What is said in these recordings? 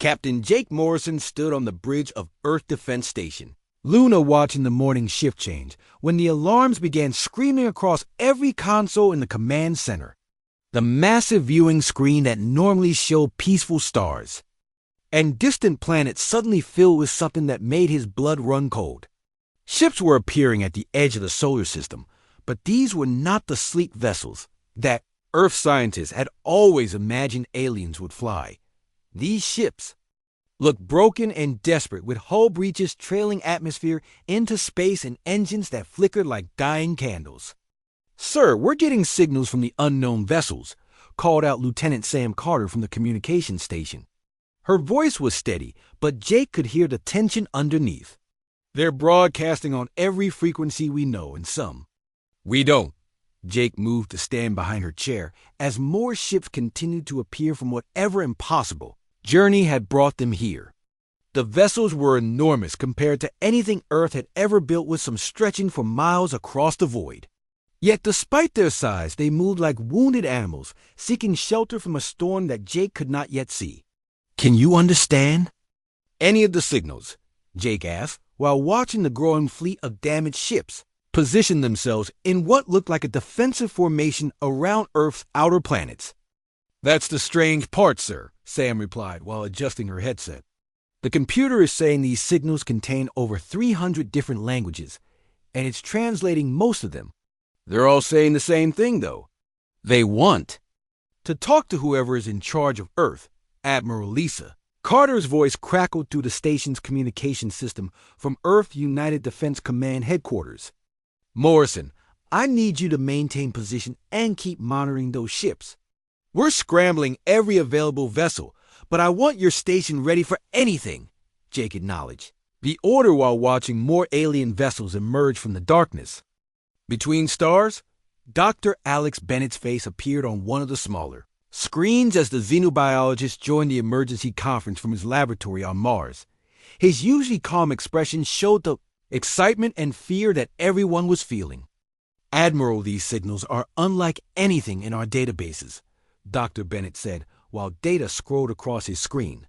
Captain Jake Morrison stood on the bridge of Earth Defense Station, Luna watching the morning shift change, when the alarms began screaming across every console in the command center. The massive viewing screen that normally showed peaceful stars and distant planets suddenly filled with something that made his blood run cold. Ships were appearing at the edge of the solar system, but these were not the sleek vessels that Earth scientists had always imagined aliens would fly. These ships looked broken and desperate, with hull breaches trailing atmosphere into space and engines that flickered like dying candles. "Sir, we're getting signals from the unknown vessels," called out Lieutenant Sam Carter from the communications station. Her voice was steady, but Jake could hear the tension underneath. "They're broadcasting on every frequency we know, and some we don't." Jake moved to stand behind her chair as more ships continued to appear from whatever impossible journey had brought them here. The vessels were enormous compared to anything Earth had ever built, with some stretching for miles across the void. Yet despite their size, they moved like wounded animals, seeking shelter from a storm that Jake could not yet see. "Can you understand any of the signals?" Jake asked, while watching the growing fleet of damaged ships position themselves in what looked like a defensive formation around Earth's outer planets. "That's the strange part, sir," Sam replied while adjusting her headset. "The computer is saying these signals contain over 300 different languages, and it's translating most of them. They're all saying the same thing, though. They want to talk to whoever is in charge of Earth, Admiral Lisa." Carter's voice crackled through the station's communication system from Earth United Defense Command headquarters. "Morrison, I need you to maintain position and keep monitoring those ships. We're scrambling every available vessel, but I want your station ready for anything," Jake acknowledged the order while watching more alien vessels emerge from the darkness. Between stars, Dr. Alex Bennett's face appeared on one of the smaller screens as the xenobiologist joined the emergency conference from his laboratory on Mars. His usually calm expression showed the excitement and fear that everyone was feeling. "Admiral, these signals are unlike anything in our databases," Dr. Bennett said while data scrolled across his screen.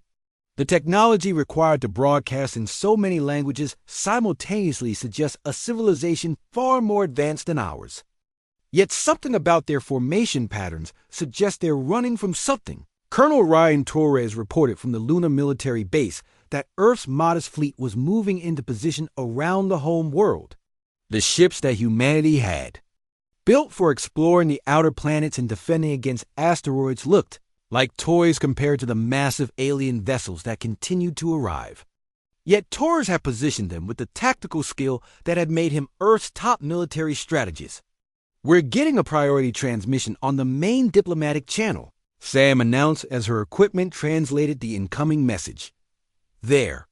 "The technology required to broadcast in so many languages simultaneously suggests a civilization far more advanced than ours. Yet something about their formation patterns suggests they're running from something." Colonel Ryan Torres reported from the lunar military base that Earth's modest fleet was moving into position around the home world. The ships that humanity had built for exploring the outer planets and defending against asteroids looked like toys compared to the massive alien vessels that continued to arrive. Yet Torres had positioned them with the tactical skill that had made him Earth's top military strategist. "We're getting a priority transmission on the main diplomatic channel," Sam announced as her equipment translated the incoming message. "They're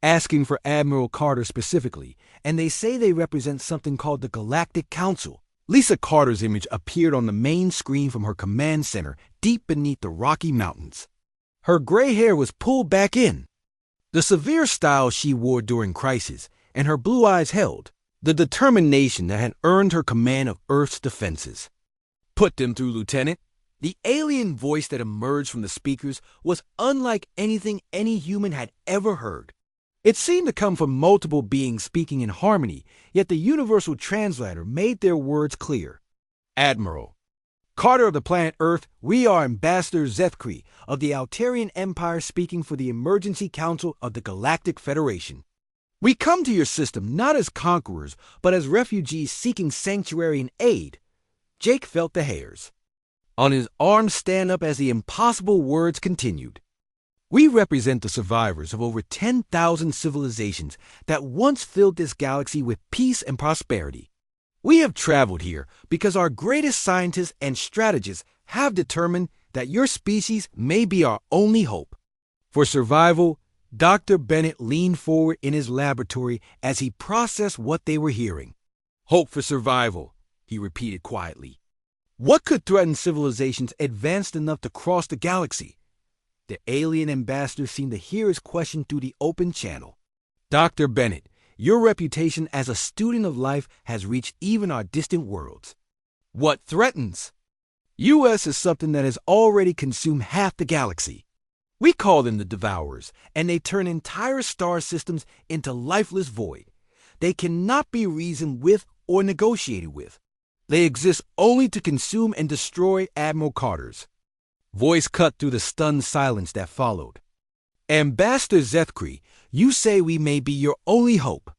asking for Admiral Carter specifically, and they say they represent something called the Galactic Council." Lisa Carter's image appeared on the main screen from her command center deep beneath the Rocky Mountains. Her gray hair was pulled back in, the severe style she wore during crisis, and her blue eyes held the determination that had earned her command of Earth's defenses. "Put them through, Lieutenant." The alien voice that emerged from the speakers was unlike anything any human had ever heard. It seemed to come from multiple beings speaking in harmony, yet the universal translator made their words clear. "Admiral Carter of the planet Earth, we are Ambassador Zethkri of the Altarian Empire, speaking for the Emergency Council of the Galactic Federation. We come to your system not as conquerors, but as refugees seeking sanctuary and aid." Jake felt the hairs on his arm stand up as the impossible words continued. "We represent the survivors of over 10,000 civilizations that once filled this galaxy with peace and prosperity. We have traveled here because our greatest scientists and strategists have determined that your species may be our only hope. For survival," Dr. Bennett leaned forward in his laboratory as he processed what they were hearing. "Hope for survival," he repeated quietly. What could threaten civilizations advanced enough to cross the galaxy? The alien ambassador seemed to hear his question through the open channel. "Dr. Bennett, your reputation as a student of life has reached even our distant worlds. What threatens? U.S. is something that has already consumed half the galaxy. We call them the Devourers, and they turn entire star systems into lifeless void. They cannot be reasoned with or negotiated with. They exist only to consume and destroy Admiral Carter's voice cut through the stunned silence that followed. Ambassador Zethkri, you say we may be your only hope.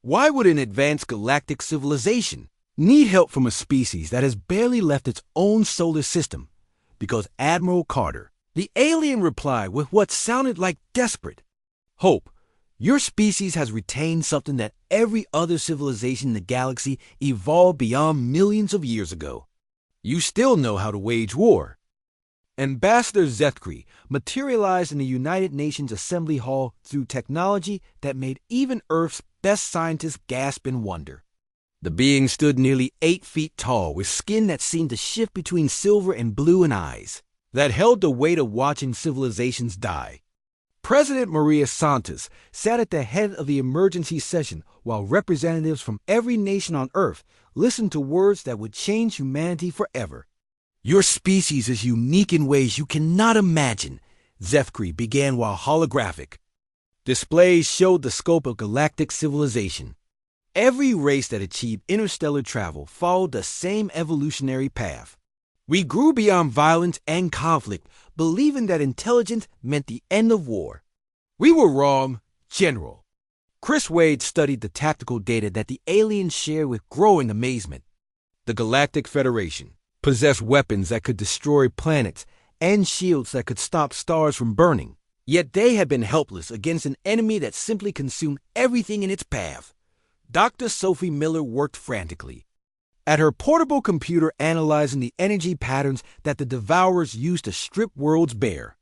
Why would an advanced galactic civilization need help from a species that has barely left its own solar system? Because Admiral Carter, the alien replied with what sounded like desperate hope. Your species has retained something that every other civilization in the galaxy evolved beyond millions of years ago. You still know how to wage war. Ambassador Zethkri materialized in the United Nations Assembly Hall through technology that made even Earth's best scientists gasp in wonder. The being stood nearly 8 feet tall, with skin that seemed to shift between silver and blue and eyes that held the weight of watching civilizations die. President Maria Santos sat at the head of the emergency session while representatives from every nation on Earth listened to words that would change humanity forever. Your species is unique in ways you cannot imagine, Zethkri began while holographic displays showed the scope of galactic civilization. Every race that achieved interstellar travel followed the same evolutionary path. We grew beyond violence and conflict, believing that intelligence meant the end of war. We were wrong, General. Chris Wade studied the tactical data that the aliens shared with growing amazement. The Galactic Federation possessed weapons that could destroy planets and shields that could stop stars from burning. Yet they had been helpless against an enemy that simply consumed everything in its path. Dr. Sophie Miller worked frantically at her portable computer, analyzing the energy patterns that the Devourers used to strip worlds bare.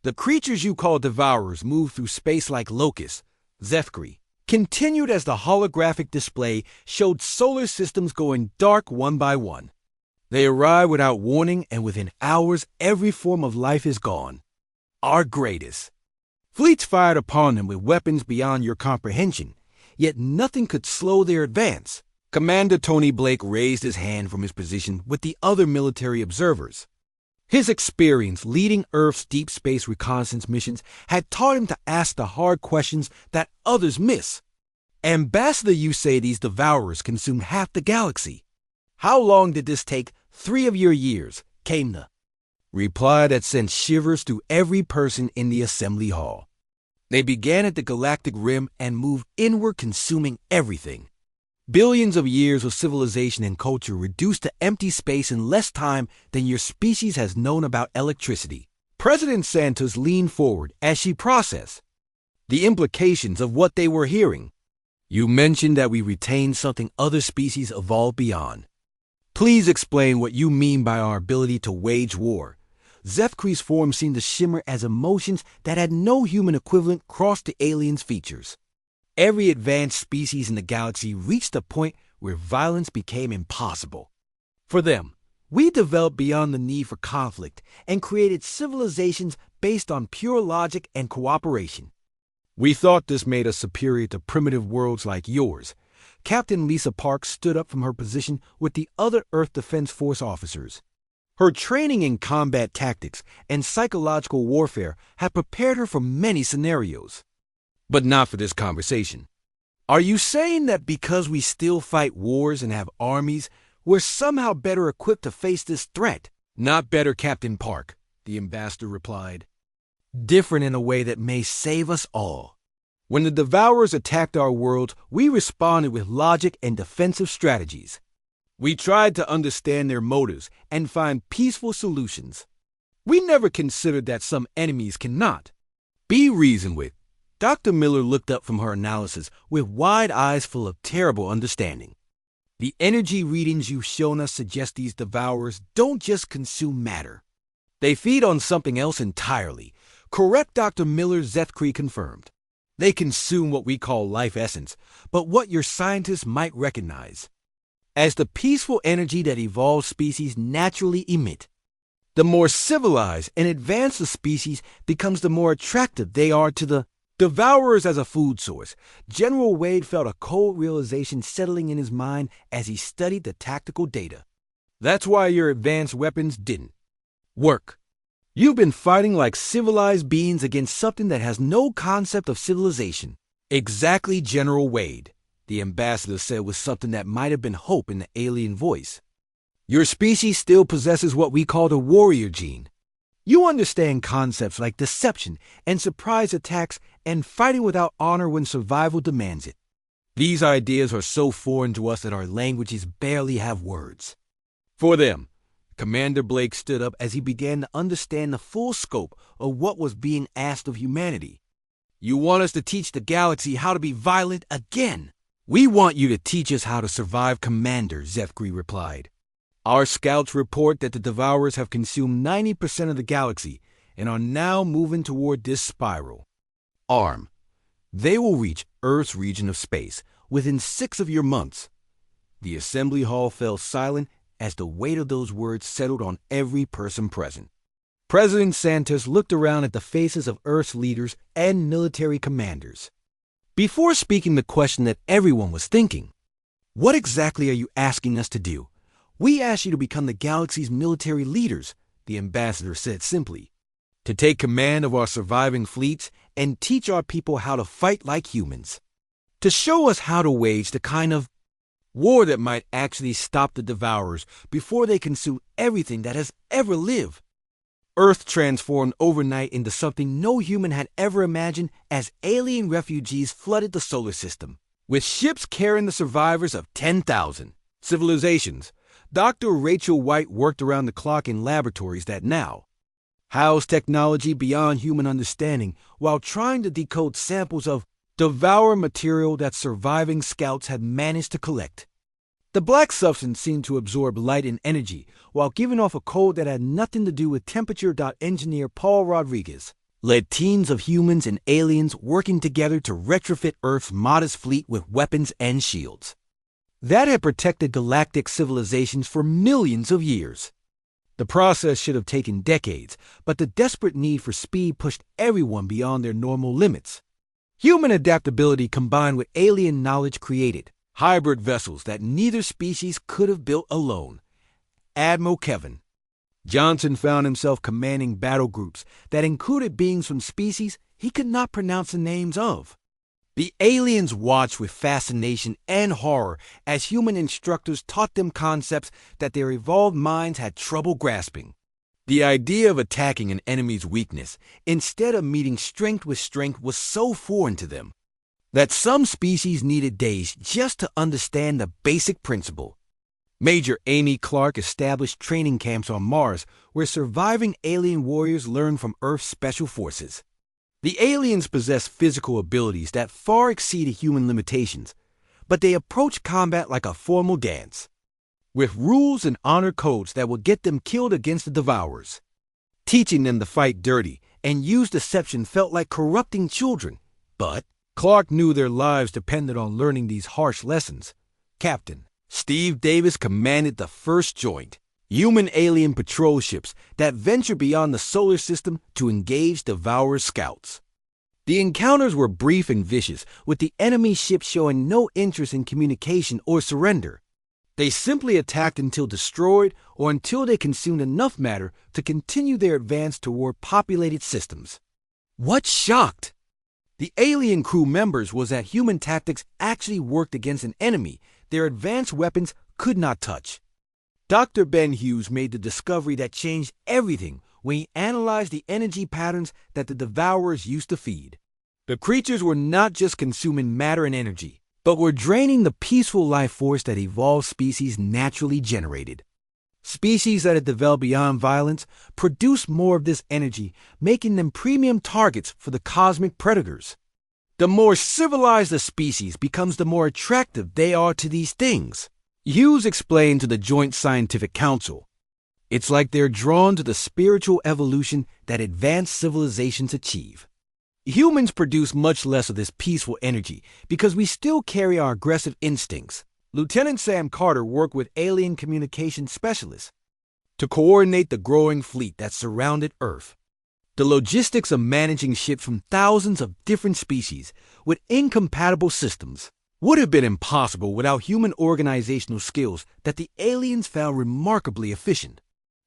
The creatures you call Devourers move through space like locusts, Zethkri continued as the holographic display showed solar systems going dark one by one. They arrive without warning, and within hours, every form of life is gone. Our greatest. Fleets fired upon them with weapons beyond your comprehension, yet nothing could slow their advance. Commander Tony Blake raised his hand from his position with the other military observers. His experience leading Earth's deep space reconnaissance missions had taught him to ask the hard questions that others miss. Ambassador, you say these Devourers consumed half the galaxy. How long did this take? 3 of your years, came the reply that sent shivers through every person in the assembly hall. They began at the galactic rim and moved inward, consuming everything. Billions of years of civilization and culture reduced to empty space in less time than your species has known about electricity. President Santos leaned forward as she processed the implications of what they were hearing. You mentioned that we retained something other species evolved beyond. Please explain what you mean by our ability to wage war. Zethkri's form seemed to shimmer as emotions that had no human equivalent crossed the alien's features. Every advanced species in the galaxy reached a point where violence became impossible. For them, we developed beyond the need for conflict and created civilizations based on pure logic and cooperation. We thought this made us superior to primitive worlds like yours. Captain Lisa Parks stood up from her position with the other Earth Defense Force officers. Her training in combat tactics and psychological warfare had prepared her for many scenarios. But not for this conversation. Are you saying that because we still fight wars and have armies, we're somehow better equipped to face this threat? Not better, Captain Park, the ambassador replied. Different in a way that may save us all. When the Devourers attacked our world, we responded with logic and defensive strategies. We tried to understand their motives and find peaceful solutions. We never considered that some enemies cannot be reasoned with. Dr. Miller looked up from her analysis with wide eyes full of terrible understanding. The energy readings you've shown us suggest these Devourers don't just consume matter. They feed on something else entirely. Correct, Dr. Miller, Zethkri confirmed. They consume what we call life essence, but what your scientists might recognize as the peaceful energy that evolved species naturally emit. The more civilized and advanced the species becomes, the more attractive they are to the Devourers as a food source. General Wade felt a cold realization settling in his mind as he studied the tactical data. That's why your advanced weapons didn't work. You've been fighting like civilized beings against something that has no concept of civilization. Exactly, General Wade, the ambassador said with something that might have been hope in the alien voice. Your species still possesses what we call the warrior gene. You understand concepts like deception and surprise attacks and fighting without honor when survival demands it. These ideas are so foreign to us that our languages barely have words. For them, Commander Blake stood up as he began to understand the full scope of what was being asked of humanity. You want us to teach the galaxy how to be violent again? We want you to teach us how to survive, Commander, Zefgri replied. Our scouts report that the Devourers have consumed 90% of the galaxy and are now moving toward this spiral. Arm. They will reach Earth's region of space within 6 of your months. The assembly hall fell silent as the weight of those words settled on every person present. President Santos looked around at the faces of Earth's leaders and military commanders. Before speaking the question that everyone was thinking, what exactly are you asking us to do? We ask you to become the galaxy's military leaders, the ambassador said simply. To take command of our surviving fleets and teach our people how to fight like humans. To show us how to wage the kind of war that might actually stop the Devourers before they consume everything that has ever lived. Earth transformed overnight into something no human had ever imagined as alien refugees flooded the solar system, with ships carrying the survivors of 10,000 civilizations. Dr. Rachel White worked around the clock in laboratories that now house technology beyond human understanding while trying to decode samples of Devourer material that surviving scouts had managed to collect. The black substance seemed to absorb light and energy while giving off a code that had nothing to do with temperature. Engineer Paul Rodriguez led teams of humans and aliens working together to retrofit Earth's modest fleet with weapons and shields that had protected galactic civilizations for millions of years. The process should have taken decades, but the desperate need for speed pushed everyone beyond their normal limits. Human adaptability combined with alien knowledge created hybrid vessels that neither species could have built alone. Admiral Kevin Johnson found himself commanding battle groups that included beings from species he could not pronounce the names of. The aliens watched with fascination and horror as human instructors taught them concepts that their evolved minds had trouble grasping. The idea of attacking an enemy's weakness instead of meeting strength with strength was so foreign to them that some species needed days just to understand the basic principle. Major Amy Clark established training camps on Mars where surviving alien warriors learned from Earth's special forces. The aliens possessed physical abilities that far exceeded human limitations, but they approached combat like a formal dance, with rules and honor codes that would get them killed against the Devourers. Teaching them to fight dirty and use deception felt like corrupting children, but Clark knew their lives depended on learning these harsh lessons. Captain Steve Davis commanded the first joint human-alien patrol ships that ventured beyond the solar system to engage Devourer scouts. The encounters were brief and vicious, with the enemy ships showing no interest in communication or surrender. They simply attacked until destroyed or until they consumed enough matter to continue their advance toward populated systems. What shocked the alien crew members was that human tactics actually worked against an enemy their advanced weapons could not touch. Dr. Ben Hughes made the discovery that changed everything when he analyzed the energy patterns that the Devourers used to feed. The creatures were not just consuming matter and energy, but were draining the peaceful life force that evolved species naturally generated. Species that had developed beyond violence produced more of this energy, making them premium targets for the cosmic predators. The more civilized a species becomes, the more attractive they are to these things. Hughes explained to the Joint Scientific Council, "It's like they're drawn to the spiritual evolution that advanced civilizations achieve. Humans produce much less of this peaceful energy because we still carry our aggressive instincts." Lieutenant Sam Carter worked with alien communication specialists to coordinate the growing fleet that surrounded Earth. The logistics of managing ships from thousands of different species with incompatible systems would have been impossible without human organizational skills that the aliens found remarkably efficient.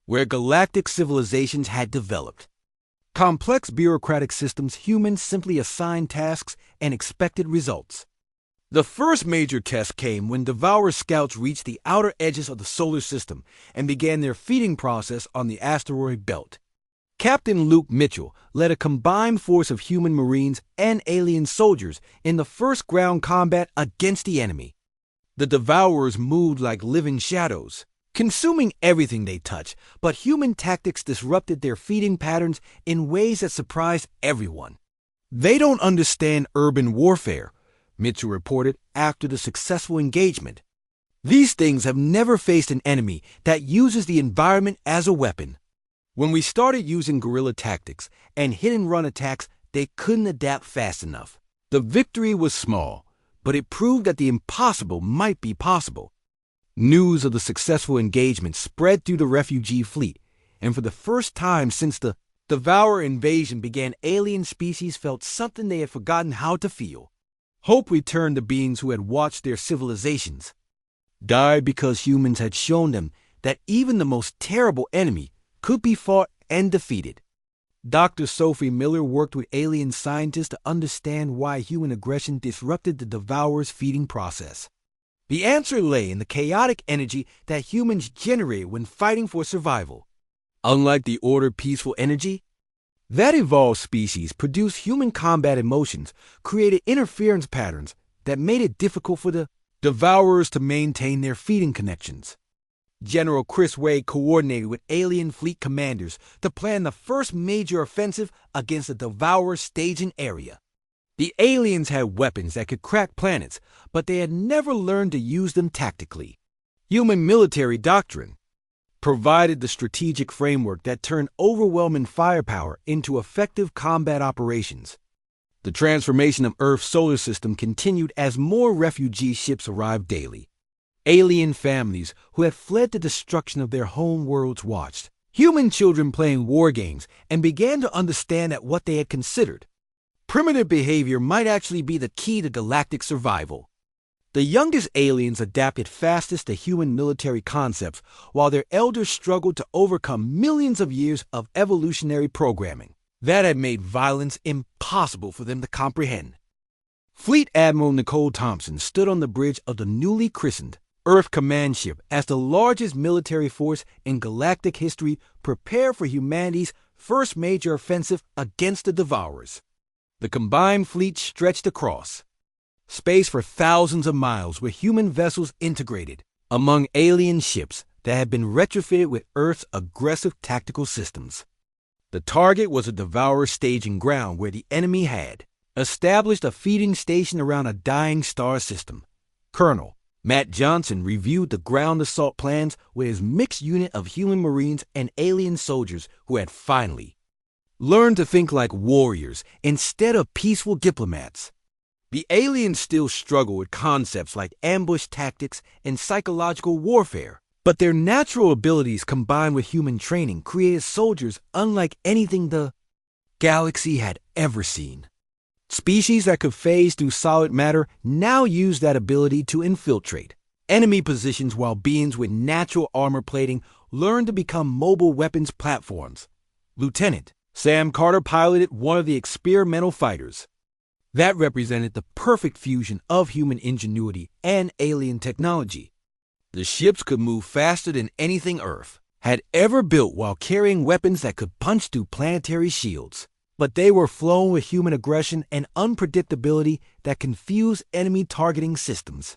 where galactic civilizations had developed. Complex bureaucratic systems, humans simply assigned tasks and expected results. The first major test came when Devourer scouts reached the outer edges of the solar system and began their feeding process on the asteroid belt. Captain Luke Mitchell led a combined force of human marines and alien soldiers in the first ground combat against the enemy. The Devourers moved like living shadows, consuming everything they touched, but human tactics disrupted their feeding patterns in ways that surprised everyone. "They don't understand urban warfare," Mitchell reported after the successful engagement. "These things have never faced an enemy that uses the environment as a weapon. When we started using guerrilla tactics and hit-and-run attacks, they couldn't adapt fast enough. The victory was small, but it proved that the impossible might be possible." News of the successful engagement spread through the refugee fleet, and for the first time since the Devourer invasion began, alien species felt something they had forgotten how to feel. Hope returned to beings who had watched their civilizations die because humans had shown them that even the most terrible enemy could be fought and defeated. Dr. Sophie Miller worked with alien scientists to understand why human aggression disrupted the Devourer's feeding process. The answer lay in the chaotic energy that humans generate when fighting for survival. Unlike the ordered, peaceful energy that evolved species produced, human combat emotions created interference patterns that made it difficult for the Devourers to maintain their feeding connections. General Chris Wade coordinated with alien fleet commanders to plan the first major offensive against the Devourer's staging area. The aliens had weapons that could crack planets, but they had never learned to use them tactically. Human military doctrine provided the strategic framework that turned overwhelming firepower into effective combat operations. The transformation of Earth's solar system continued as more refugee ships arrived daily. Alien families who had fled the destruction of their home worlds watched human children playing war games and began to understand that what they had considered primitive behavior might actually be the key to galactic survival. The youngest aliens adapted fastest to human military concepts, while their elders struggled to overcome millions of years of evolutionary programming that had made violence impossible for them to comprehend. Fleet Admiral Nicole Thompson stood on the bridge of the newly christened Earth Command Ship as the largest military force in galactic history prepared for humanity's first major offensive against the Devourers. The combined fleet stretched across space for thousands of miles, with human vessels integrated among alien ships that had been retrofitted with Earth's aggressive tactical systems. The target was a Devourer staging ground where the enemy had established a feeding station around a dying star system. Colonel Matt Johnson reviewed the ground assault plans with his mixed unit of human marines and alien soldiers who had finally learned to think like warriors instead of peaceful diplomats. The aliens still struggle with concepts like ambush tactics and psychological warfare, but their natural abilities combined with human training created soldiers unlike anything the galaxy had ever seen. Species that could phase through solid matter now use that ability to infiltrate enemy positions, while beings with natural armor plating learned to become mobile weapons platforms. Lieutenant Sam Carter piloted one of the experimental fighters that represented the perfect fusion of human ingenuity and alien technology. The ships could move faster than anything Earth had ever built, while carrying weapons that could punch through planetary shields. But they were flown with human aggression and unpredictability that confused enemy targeting systems.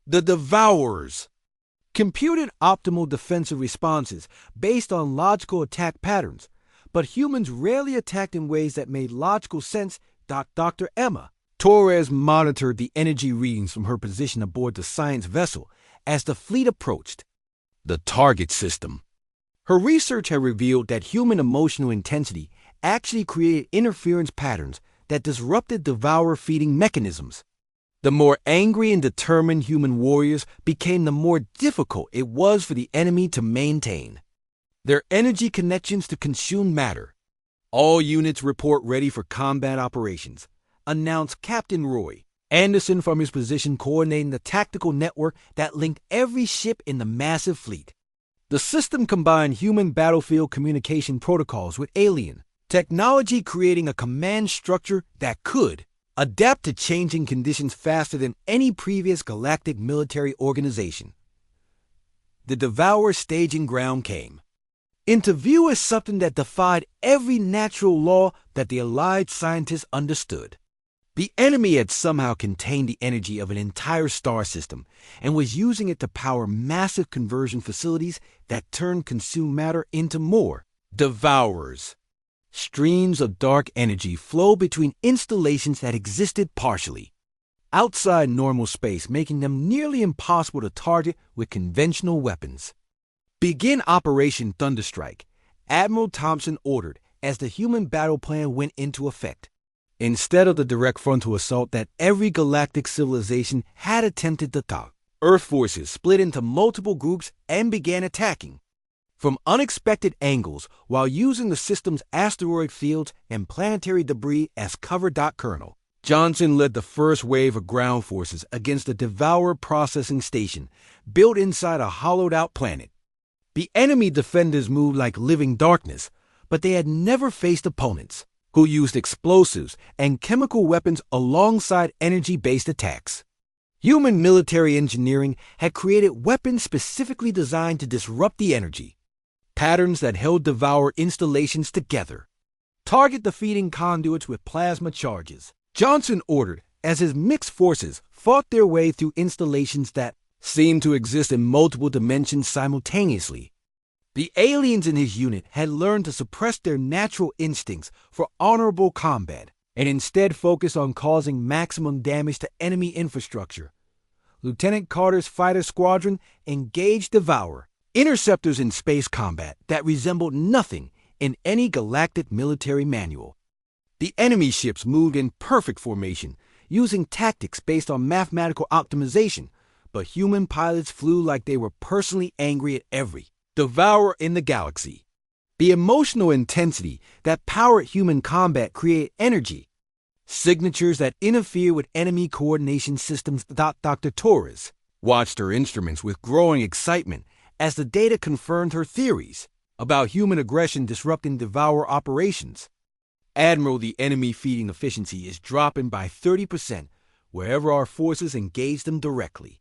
The Devourers computed optimal defensive responses based on logical attack patterns, but humans rarely attacked in ways that made logical sense. Dr. Emma Torres monitored the energy readings from her position aboard the science vessel as the fleet approached the target system. Her research had revealed that human emotional intensity actually created interference patterns that disrupted Devourer feeding mechanisms. The more angry and determined human warriors became, the more difficult it was for the enemy to maintain their energy connections to consume matter. "All units report ready for combat operations," announced Captain Roy Anderson from his position coordinating the tactical network that linked every ship in the massive fleet. The system combined human battlefield communication protocols with alien technology, creating a command structure that could adapt to changing conditions faster than any previous galactic military organization. The Devourer staging ground came into view as something that defied every natural law that the Allied scientists understood. The enemy had somehow contained the energy of an entire star system and was using it to power massive conversion facilities that turned consumed matter into more Devourers. Streams of dark energy flow between installations that existed partially outside normal space, making them nearly impossible to target with conventional weapons. Begin Operation Thunderstrike, Admiral Thompson ordered as the human battle plan went into effect. Instead of the direct frontal assault that every galactic civilization had attempted to stop, Earth forces split into multiple groups and began attacking from unexpected angles while using the system's asteroid fields and planetary debris as cover. Colonel Johnson led the first wave of ground forces against the Devourer processing station built inside a hollowed-out planet. The enemy defenders moved like living darkness, but they had never faced opponents who used explosives and chemical weapons alongside energy-based attacks. Human military engineering had created weapons specifically designed to disrupt the energy patterns that held Devourer installations together. Target the feeding conduits with plasma charges, Johnson ordered as his mixed forces fought their way through installations that seemed to exist in multiple dimensions simultaneously. The aliens in his unit had learned to suppress their natural instincts for honorable combat and instead focus on causing maximum damage to enemy infrastructure. Lieutenant Carter's fighter squadron engaged Devourer interceptors in space combat that resembled nothing in any galactic military manual. The enemy ships moved in perfect formation, using tactics based on mathematical optimization, but human pilots flew like they were personally angry at every Devourer in the galaxy. The emotional intensity that powered human combat created energy signatures that interfere with enemy coordination systems. Dr. Torres watched her instruments with growing excitement as the data confirmed her theories about human aggression disrupting Devourer operations. Admiral, the enemy feeding efficiency is dropping by 30% wherever our forces engage them directly.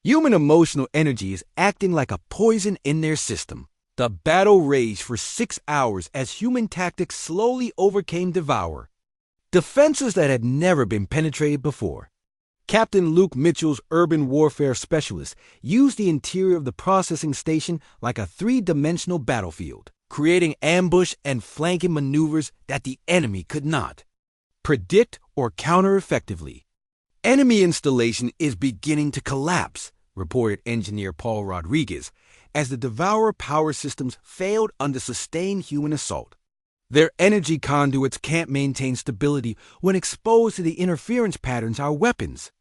Human emotional energy is acting like a poison in their system. The battle raged for 6 hours as human tactics slowly overcame Devourer defenses that had never been penetrated before. Captain Luke Mitchell's urban warfare specialist used the interior of the processing station like a three-dimensional battlefield, creating ambush and flanking maneuvers that the enemy could not predict or counter effectively. Enemy installation is beginning to collapse, reported engineer Paul Rodriguez, as the Devourer power systems failed under sustained human assault. Their energy conduits can't maintain stability when exposed to the interference patterns our weapons.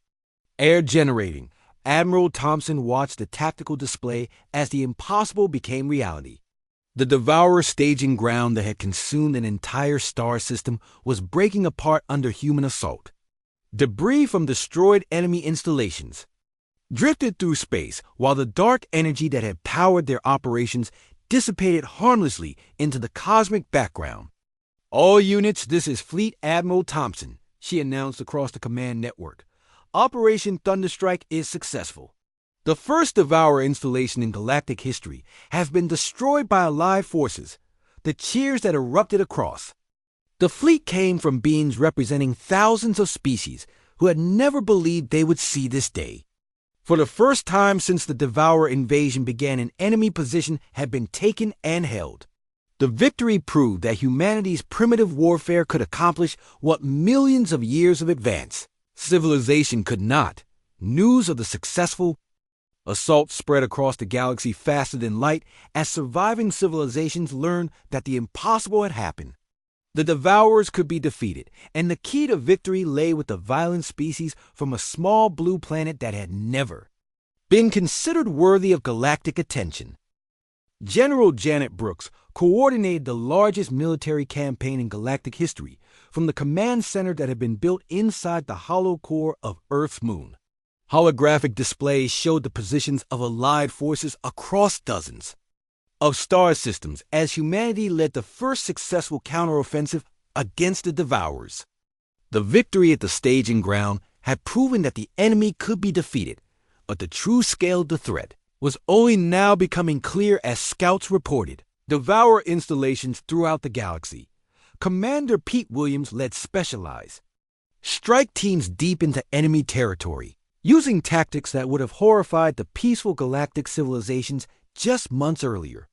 Air generating, Admiral Thompson watched the tactical display as the impossible became reality. The Devourer staging ground that had consumed an entire star system was breaking apart under human assault. Debris from destroyed enemy installations drifted through space while the dark energy that had powered their operations dissipated harmlessly into the cosmic background. All units, this is Fleet Admiral Thompson, she announced across the command network. Operation Thunderstrike is successful. The first Devourer installation in galactic history has been destroyed by Allied forces. The cheers that erupted across the fleet came from beings representing thousands of species who had never believed they would see this day. For the first time since the Devourer invasion began, an enemy position had been taken and held. The victory proved that humanity's primitive warfare could accomplish what millions of years of advanced civilization could not. News of the successful assault spread across the galaxy faster than light as surviving civilizations learned that the impossible had happened. The Devourers could be defeated, and the key to victory lay with the violent species from a small blue planet that had never been considered worthy of galactic attention. General Janet Brooks coordinated the largest military campaign in galactic history from the command center that had been built inside the hollow core of Earth's moon. Holographic displays showed the positions of Allied forces across dozens of star systems as humanity led the first successful counteroffensive against the Devourers. The victory at the staging ground had proven that the enemy could be defeated, but the true scale of the threat was only now becoming clear as scouts reported Devourer installations throughout the galaxy. Commander Pete Williams led specialized strike teams deep into enemy territory, using tactics that would have horrified the peaceful galactic civilizations just months earlier.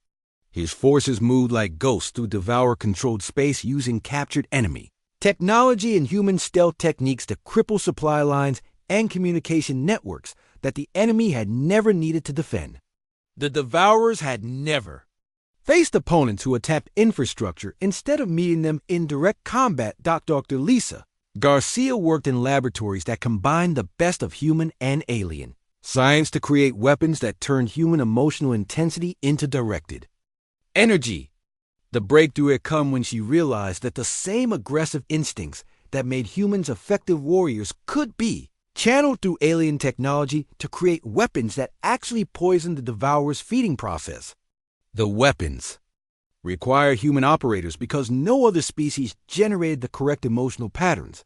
His forces moved like ghosts through Devourer-controlled space using captured enemy technology and human stealth techniques to cripple supply lines and communication networks that the enemy had never needed to defend. The Devourers had never faced opponents who attacked infrastructure instead of meeting them in direct combat. Dr. Lisa Garcia worked in laboratories that combined the best of human and alien science to create weapons that turned human emotional intensity into directed energy. The breakthrough had come when she realized that the same aggressive instincts that made humans effective warriors could be channeled through alien technology to create weapons that actually poisoned the Devourer's feeding process. The weapons require human operators because no other species generated the correct emotional patterns.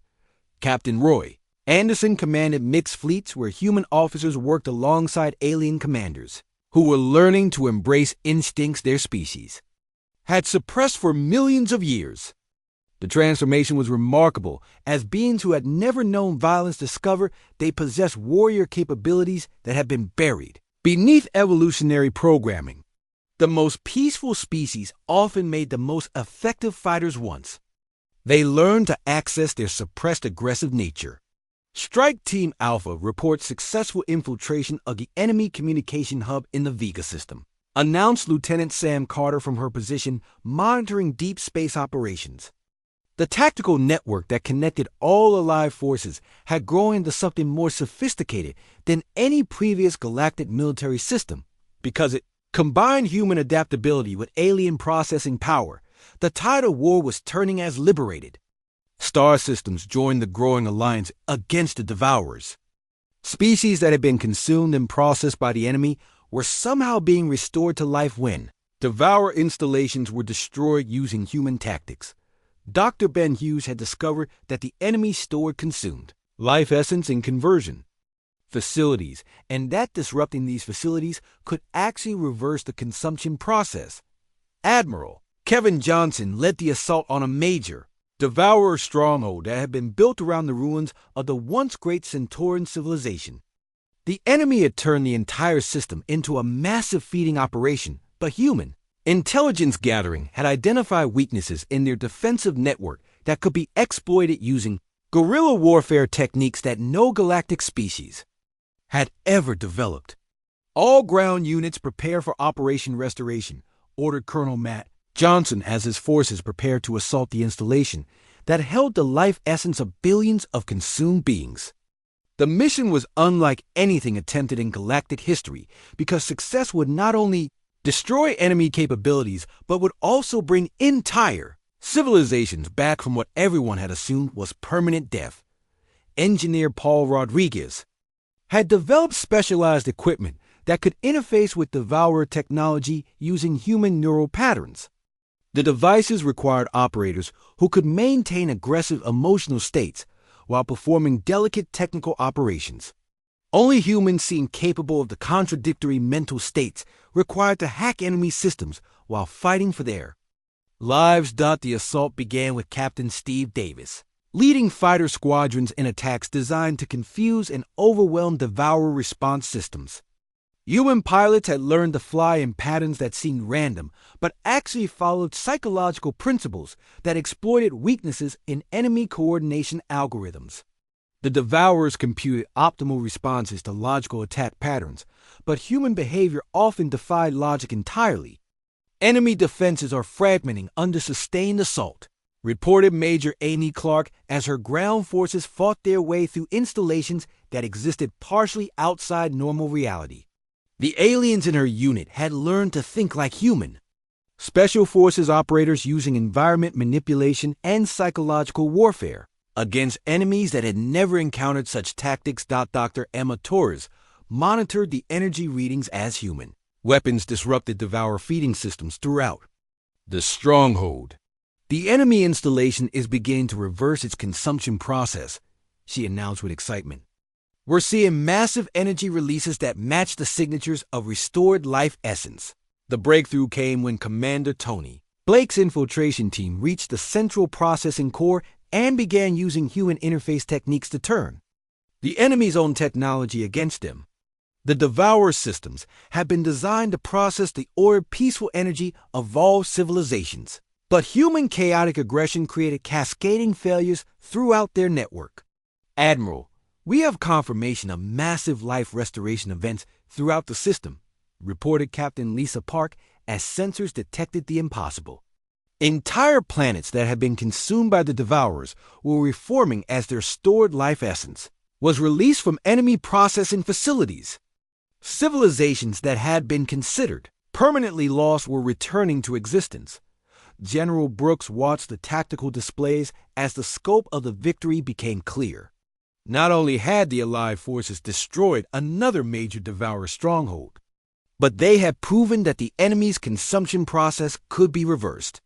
Captain Roy Anderson commanded mixed fleets where human officers worked alongside alien commanders who were learning to embrace instincts their species had suppressed for millions of years. The transformation was remarkable as beings who had never known violence discovered they possessed warrior capabilities that had been buried beneath evolutionary programming. The most peaceful species often made the most effective fighters once they learned to access their suppressed aggressive nature. Strike Team Alpha reports successful infiltration of the enemy communication hub in the Vega system, announced Lieutenant Sam Carter from her position monitoring deep space operations. The tactical network that connected all allied forces had grown into something more sophisticated than any previous galactic military system because it combined human adaptability with alien processing power. The tide of war was turning as liberated. Star systems joined the growing alliance against the Devourers. Species that had been consumed and processed by the enemy were somehow being restored to life when Devourer installations were destroyed using human tactics. Dr. Ben Hughes had discovered that the enemy stored consumed life essence in conversion facilities, and that disrupting these facilities could actually reverse the consumption process. Admiral Kevin Johnson led the assault on a major Devourer stronghold that had been built around the ruins of the once great Centauran civilization. The enemy had turned the entire system into a massive feeding operation, but human intelligence gathering had identified weaknesses in their defensive network that could be exploited using guerrilla warfare techniques that no galactic species had ever developed. All ground units prepare for Operation Restoration, ordered Colonel Matt Johnson as his forces prepared to assault the installation that held the life essence of billions of consumed beings. The mission was unlike anything attempted in galactic history because success would not only destroy enemy capabilities but would also bring entire civilizations back from what everyone had assumed was permanent death. Engineer Paul Rodriguez had developed specialized equipment that could interface with Devourer technology using human neural patterns. The devices required operators who could maintain aggressive emotional states while performing delicate technical operations. Only humans seemed capable of the contradictory mental states required to hack enemy systems while fighting for their lives. The assault began with Captain Steve Davis leading fighter squadrons in attacks designed to confuse and overwhelm Devourer response systems. Human pilots had learned to fly in patterns that seemed random, but actually followed psychological principles that exploited weaknesses in enemy coordination algorithms. The Devourers computed optimal responses to logical attack patterns, but human behavior often defied logic entirely. Enemy defenses are fragmenting under sustained assault, reported Major Amy Clark as her ground forces fought their way through installations that existed partially outside normal reality. The aliens in her unit had learned to think like human. Special Forces operators using environment manipulation and psychological warfare against enemies that had never encountered such tactics. Dr. Emma Torres monitored the energy readings as human Weapons disrupted Devour feeding systems throughout. The Stronghold. The enemy installation is beginning to reverse its consumption process, she announced with excitement. We're seeing massive energy releases that match the signatures of restored life essence. The breakthrough came when Commander Tony Blake's infiltration team reached the central processing core and began using human interface techniques to turn the enemy's own technology against them. The Devourer systems have been designed to process the ordered peaceful energy of evolved civilizations, but human chaotic aggression created cascading failures throughout their network. Admiral, we have confirmation of massive life restoration events throughout the system, reported Captain Lisa Park as sensors detected the impossible. Entire planets that had been consumed by the Devourers were reforming as their stored life essence was released from enemy processing facilities. Civilizations that had been considered permanently lost were returning to existence. General Brooks watched the tactical displays as the scope of the victory became clear. Not only had the Allied forces destroyed another major Devourer stronghold, but they had proven that the enemy's consumption process could be reversed.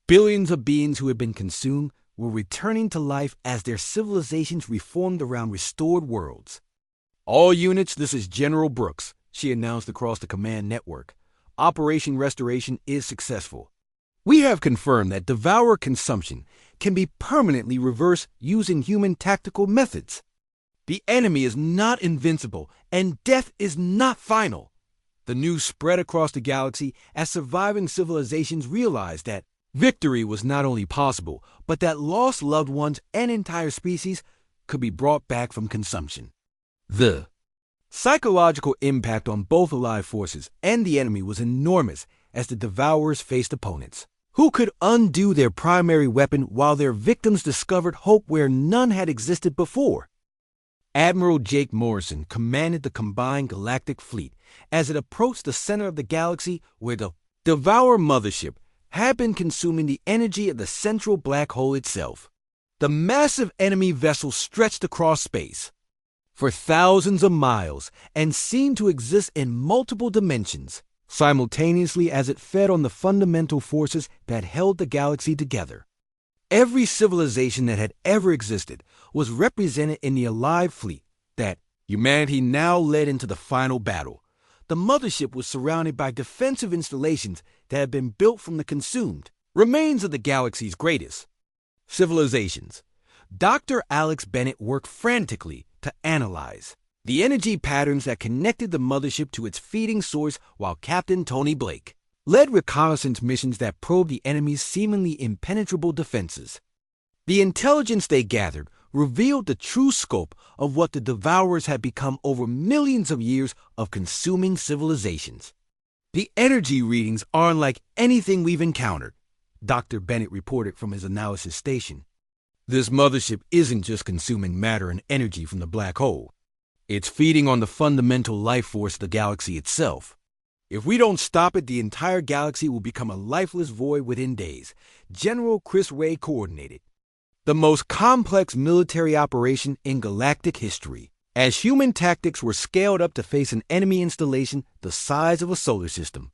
Billions of beings who had been consumed were returning to life as their civilizations reformed around restored worlds. All units, this is General Brooks, she announced across the command network. Operation Restoration is successful. We have confirmed that Devourer consumption can be permanently reversed using human tactical methods. The enemy is not invincible, and death is not final. The news spread across the galaxy as surviving civilizations realized that victory was not only possible, but that lost loved ones and entire species could be brought back from consumption. The psychological impact on both Allied forces and the enemy was enormous as the Devourers faced opponents who could undo their primary weapon while their victims discovered hope where none had existed before. Admiral Jake Morrison commanded the combined galactic fleet as it approached the center of the galaxy where the Devourer mothership had been consuming the energy of the central black hole itself. The massive enemy vessel stretched across space for thousands of miles and seemed to exist in multiple dimensions, simultaneously as it fed on the fundamental forces that held the galaxy together. Every civilization that had ever existed was represented in the Allied fleet that humanity now led into the final battle. The mothership was surrounded by defensive installations that had been built from the consumed remains of the galaxy's greatest civilizations. Dr. Alex Bennett worked frantically to analyze the energy patterns that connected the mothership to its feeding source while Captain Tony Blake led reconnaissance missions that probed the enemy's seemingly impenetrable defenses. The intelligence they gathered revealed the true scope of what the Devourers had become over millions of years of consuming civilizations. The energy readings aren't like anything we've encountered, Dr. Bennett reported from his analysis station. This mothership isn't just consuming matter and energy from the black hole. It's feeding on the fundamental life force of the galaxy itself. If we don't stop it, the entire galaxy will become a lifeless void within days, General Chris Ray coordinated. The most complex military operation in galactic history, as human tactics were scaled up to face an enemy installation the size of a solar system.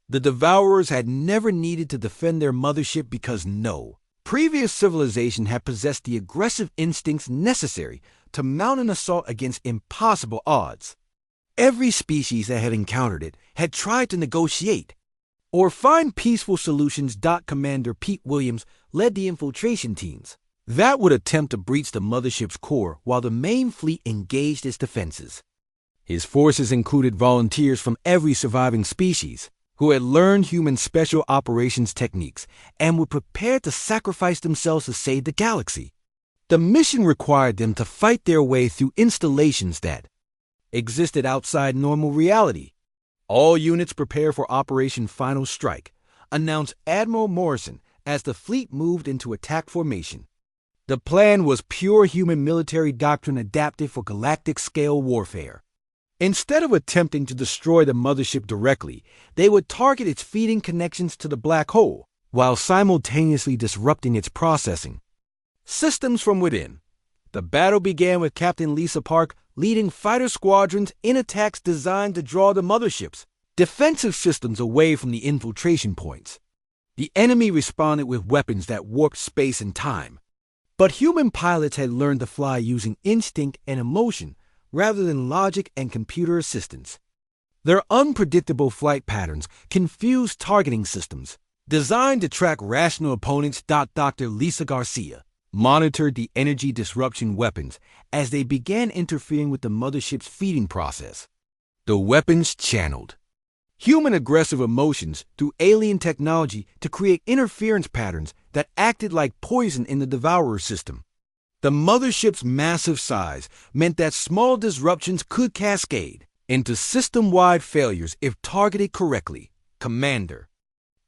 The Devourers had never needed to defend their mothership because no previous civilization had possessed the aggressive instincts necessary to mount an assault against impossible odds. Every species that had encountered it had tried to negotiate or find peaceful solutions. Commander Pete Williams led the infiltration teams that would attempt to breach the mothership's core while the main fleet engaged its defenses. His forces included volunteers from every surviving species who had learned human special operations techniques and were prepared to sacrifice themselves to save the galaxy. The mission required them to fight their way through installations that existed outside normal reality. All units prepare for Operation Final Strike, announced Admiral Morrison as the fleet moved into attack formation. The plan was pure human military doctrine adapted for galactic-scale warfare. Instead of attempting to destroy the mothership directly, they would target its feeding connections to the black hole, while simultaneously disrupting its processing systems from within. The battle began with Captain Lisa Park leading fighter squadrons in attacks designed to draw the motherships defensive systems away from the infiltration points. The enemy responded with weapons that warped space and time. But human pilots had learned to fly using instinct and emotion rather than logic and computer assistance. Their unpredictable flight patterns confused targeting systems designed to track rational opponents. Dr. Lisa Garcia monitored the energy disruption weapons as they began interfering with the mothership's feeding process. The weapons channeled human aggressive emotions through alien technology to create interference patterns that acted like poison in the Devourer system. The mothership's massive size meant that small disruptions could cascade into system-wide failures if targeted correctly. Commander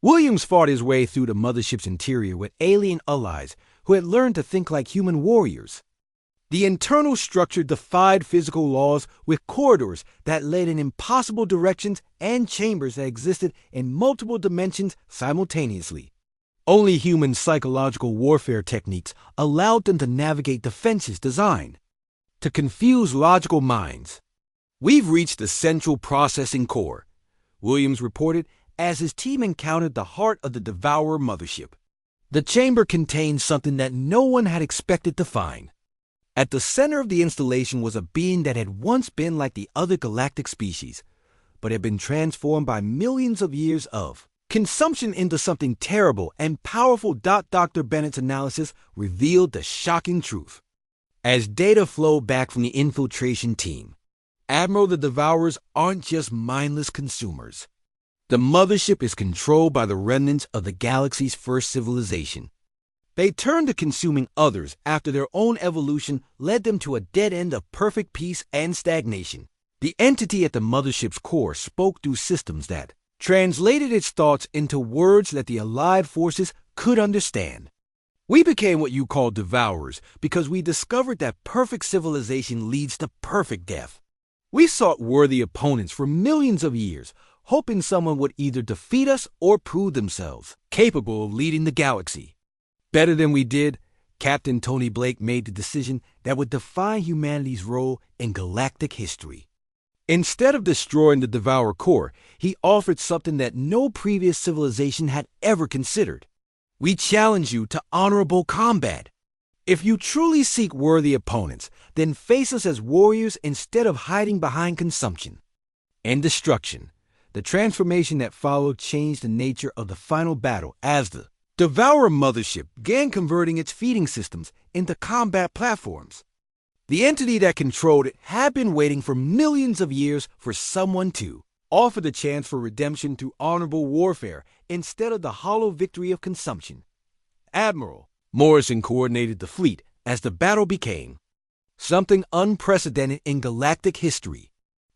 Williams fought his way through the mothership's interior with alien allies who had learned to think like human warriors. The internal structure defied physical laws with corridors that led in impossible directions and chambers that existed in multiple dimensions simultaneously. Only human psychological warfare techniques allowed them to navigate defenses designed to confuse logical minds. "We've reached the central processing core," Williams reported as his team encountered the heart of the Devourer mothership. The chamber contained something that no one had expected to find. At the center of the installation was a being that had once been like the other galactic species, but had been transformed by millions of years of consumption into something terrible and powerful. Dr. Bennett's analysis revealed the shocking truth. As data flowed back from the infiltration team, Admiral, the Devourers aren't just mindless consumers. The mothership is controlled by the remnants of the galaxy's first civilization. They turned to consuming others after their own evolution led them to a dead end of perfect peace and stagnation. The entity at the mothership's core spoke through systems that translated its thoughts into words that the Allied forces could understand. "We became what you call Devourers because we discovered that perfect civilization leads to perfect death. We sought worthy opponents for millions of years, hoping someone would either defeat us or prove themselves capable of leading the galaxy. Better than we did, Captain Tony Blake made the decision that would define humanity's role in galactic history. Instead of destroying the Devourer core, he offered something that no previous civilization had ever considered. We challenge you to honorable combat. If you truly seek worthy opponents, then face us as warriors instead of hiding behind consumption and destruction." The transformation that followed changed the nature of the final battle as the Devourer mothership began converting its feeding systems into combat platforms. The entity that controlled it had been waiting for millions of years for someone to offer the chance for redemption through honorable warfare instead of the hollow victory of consumption. Admiral Morrison coordinated the fleet as the battle became something unprecedented in galactic history.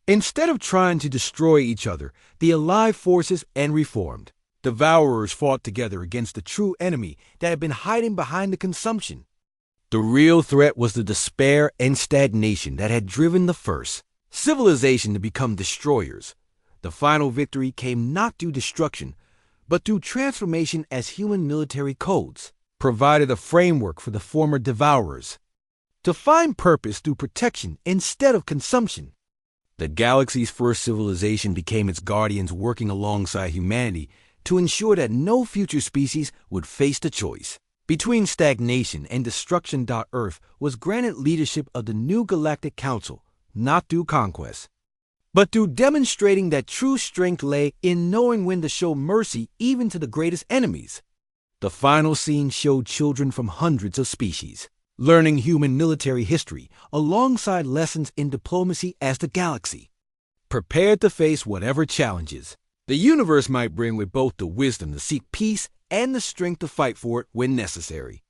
Instead of trying to destroy each other, the Allied forces and reformed Devourers fought together against the true enemy that had been hiding behind the consumption. The real threat was the despair and stagnation that had driven the first civilization to become destroyers. The final victory came not through destruction, but through transformation as human military codes provided a framework for the former Devourers to find purpose through protection instead of consumption. The galaxy's first civilization became its guardians, working alongside humanity to ensure that no future species would face the choice between stagnation and destruction. Earth was granted leadership of the new Galactic Council, not through conquest, but through demonstrating that true strength lay in knowing when to show mercy even to the greatest enemies. The final scene showed children from hundreds of species learning human military history alongside lessons in diplomacy as the galaxy prepared to face whatever challenges the universe might bring, with both the wisdom to seek peace and the strength to fight for it when necessary.